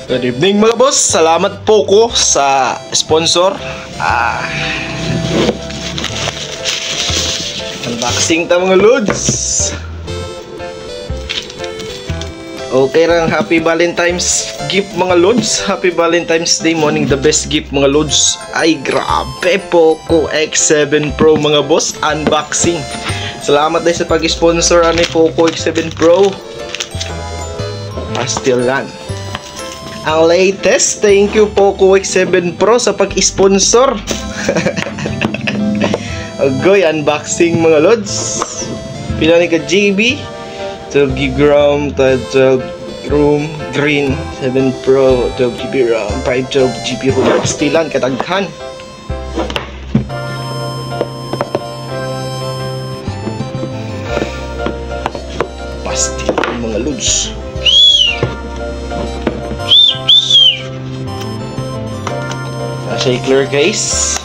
Good evening mga boss. Salamat po ko sa sponsor. Unboxing ta mga lods. Okay rang happy Valentine's gift mga lods. Happy Valentine's Day morning. The best gift mga lods. Ay grabe, Poco X7 Pro mga boss. Unboxing. Salamat din sa pag-sponsor ni Poco X7 Pro. Pastilan. Ang latest. Thank you Poco X7 Pro sa pag-sponsor. Agoy, unboxing mga lods. Pila ni ka GB. 12GB RAM, 12 room, green, 7 Pro, 12GB RAM, 512GB ROM, stilan, kataghan. Pastilan mga lods. Nasa clear case.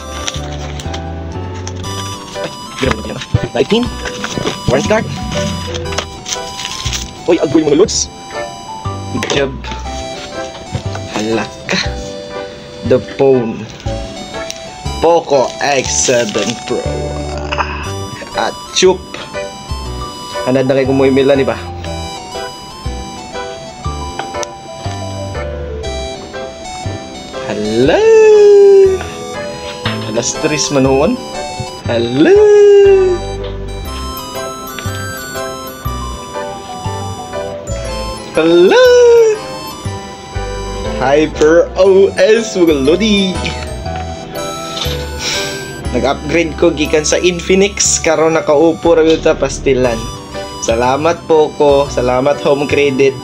Ay, grabe na. Lightning, warranty card. Uy, agoy mga lods. Good job. Halaka. The phone. Poco X7 Pro. At chup. Hanad na kayo kung mo email ni ba? Hello. Alas 3 manuon. Hello. Hello! Hyper OS mga lodi. Nag-upgrade ko gikan sa Infinix karon nakaupo ra gyud ta pastilan. Salamat po ko, salamat home credit.